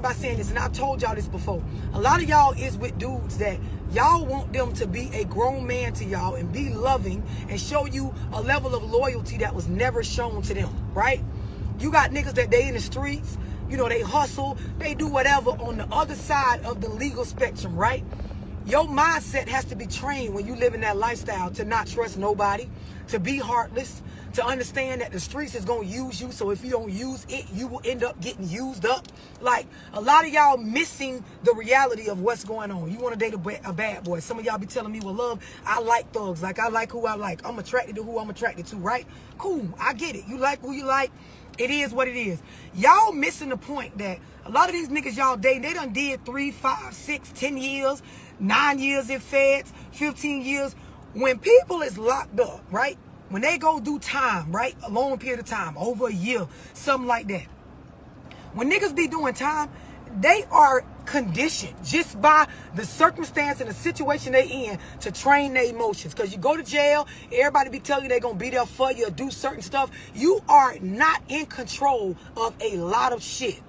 by saying this, and I've told y'all this before. A lot of y'all is with dudes that y'all want them to be a grown man to y'all and be loving and show you a level of loyalty that was never shown to them, right? You got niggas that they in the streets, you know, they hustle, they do whatever on the other side of the legal spectrum, right? Your mindset has to be trained when you live in that lifestyle to not trust nobody, to be heartless, to understand that the streets is going to use you. So if you don't use it, you will end up getting used up. Like, a lot of y'all missing the reality of what's going on. You want to date a bad boy. Some of y'all be telling me, well, love, I like thugs. Like, I like who I like. I'm attracted to who I'm attracted to, right? Cool. I get it. You like who you like. It is what it is. Y'all missing the point that a lot of these niggas y'all dating, they done did 3, 5, 6, 10 years, 9 years in feds, 15 years. When people is locked up, right? When they go do time, right? A long period of time, over a year, something like that. When niggas be doing time, they are conditioned just by the circumstance and the situation they in to train their emotions. Because you go to jail, everybody be telling you they're going to be there for you or do certain stuff. You are not in control of a lot of shit.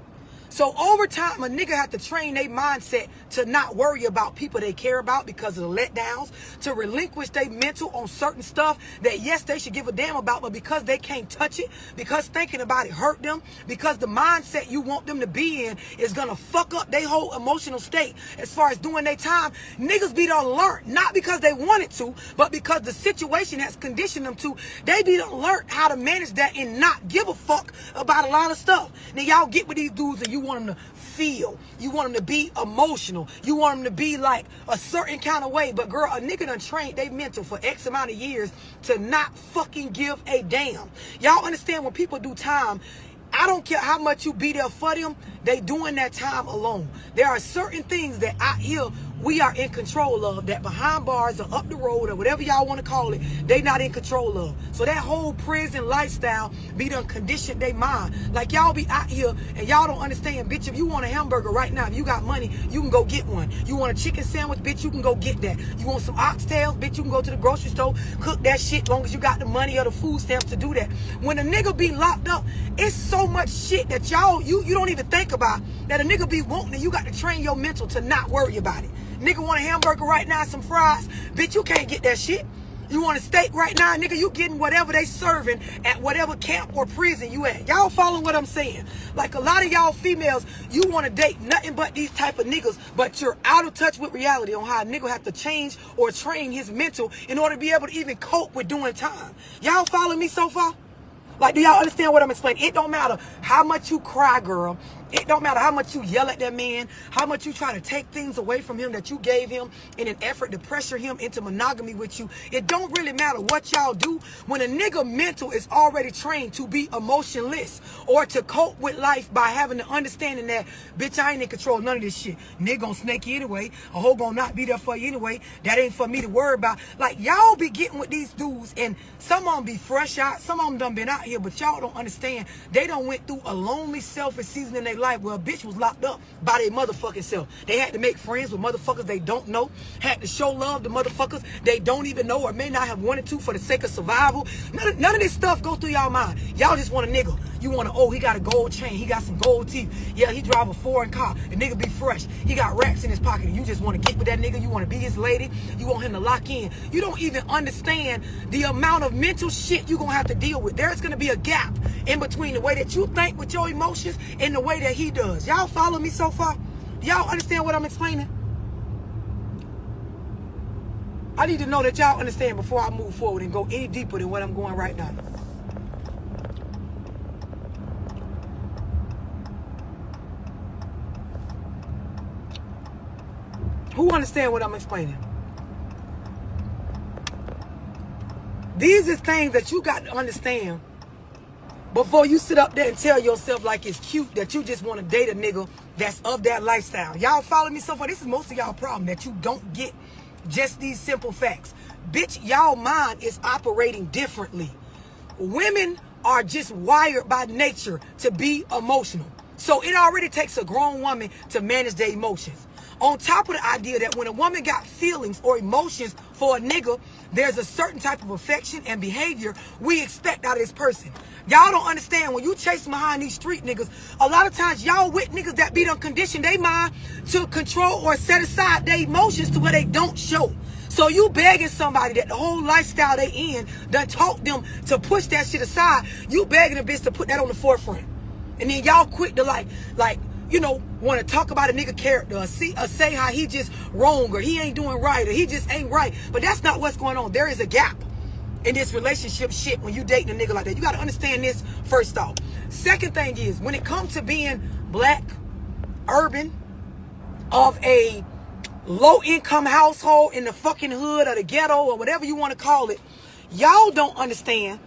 So over time, a nigga have to train their mindset to not worry about people they care about because of the letdowns, to relinquish their mental on certain stuff that, yes, they should give a damn about, but because they can't touch it, because thinking about it hurt them, because the mindset you want them to be in is going to fuck up their whole emotional state as far as doing their time, niggas be done learn, not because they wanted to, but because the situation has conditioned them to, they be done learn how to manage that and not give a fuck about a lot of stuff. Now, y'all get with these dudes and you want them to feel. You want them to be emotional. You want them to be like a certain kind of way. But girl, a nigga done trained they mental for X amount of years to not fucking give a damn. Y'all understand when people do time, I don't care how much you be there for them, they doing that time alone. There are certain things that out here we are in control of that behind bars or up the road or whatever y'all want to call it, they not in control of. So that whole prison lifestyle be done conditioned they mind. Like y'all be out here and y'all don't understand, bitch, if you want a hamburger right now, if you got money, you can go get one. You want a chicken sandwich, bitch, you can go get that. You want some oxtails, bitch, you can go to the grocery store, cook that shit long as you got the money or the food stamps to do that. When a nigga be locked up, it's so much shit that y'all, you don't even think about that a nigga be wanting, and you got to train your mental to not worry about it. Nigga want a hamburger right now, some fries. Bitch, you can't get that shit. You want a steak right now, nigga, you getting whatever they serving at whatever camp or prison you at. Y'all following what I'm saying? Like a lot of y'all females, you want to date nothing but these type of niggas, but you're out of touch with reality on how a nigga have to change or train his mental in order to be able to even cope with doing time. Y'all follow me so far? Like, do y'all understand what I'm explaining? It don't matter how much you cry, girl. It don't matter how much you yell at that man, how much you try to take things away from him that you gave him in an effort to pressure him into monogamy with you. It don't really matter what y'all do when a nigga mental is already trained to be emotionless or to cope with life by having the understanding that, bitch, I ain't in control of none of this shit. Nigga gonna snake you anyway. A hoe gonna not be there for you anyway. That ain't for me to worry about. Like, y'all be getting with these dudes and some of them be fresh out. Some of them done been out here, but y'all don't understand. They done went through a lonely, selfish season in their life where a bitch was locked up by their motherfucking self. They had to make friends with motherfuckers they don't know, had to show love to motherfuckers they don't even know or may not have wanted to for the sake of survival. None of this stuff goes through y'all mind. Y'all just want a nigga. You want to, oh, he got a gold chain, he got some gold teeth. Yeah, he drive a foreign car. The nigga be fresh. He got racks in his pocket. And you just want to get with that nigga. You want to be his lady. You want him to lock in. You don't even understand the amount of mental shit you're going to have to deal with. There's going to be a gap in between the way that you think with your emotions and the way that he does. Y'all follow me so far? Y'all understand what I'm explaining? I need to know that y'all understand before I move forward and go any deeper than what I'm going right now. Who understand what I'm explaining? These are things that you got to understand before you sit up there and tell yourself like it's cute that you just want to date a nigga that's of that lifestyle. Y'all follow me so far? This is most of y'all problem, that you don't get just these simple facts. Bitch, y'all mind is operating differently. Women are just wired by nature to be emotional. So it already takes a grown woman to manage their emotions. On top of the idea that when a woman got feelings or emotions for a nigga, there's a certain type of affection and behavior we expect out of this person. Y'all don't understand, when you chase behind these street niggas, a lot of times y'all with niggas that be done condition they mind to control or set aside their emotions to where they don't show. So you begging somebody that the whole lifestyle they in done taught them to push that shit aside. You begging a bitch to put that on the forefront. And then y'all quick to like, you know, want to talk about a nigga character or say how he just wrong or he ain't doing right or he just ain't right. But that's not what's going on. There is a gap in this relationship shit when you dating a nigga like that. You got to understand this first off. Second thing is, when it comes to being black, urban, of a low-income household in the fucking hood or the ghetto or whatever you want to call it, y'all don't understand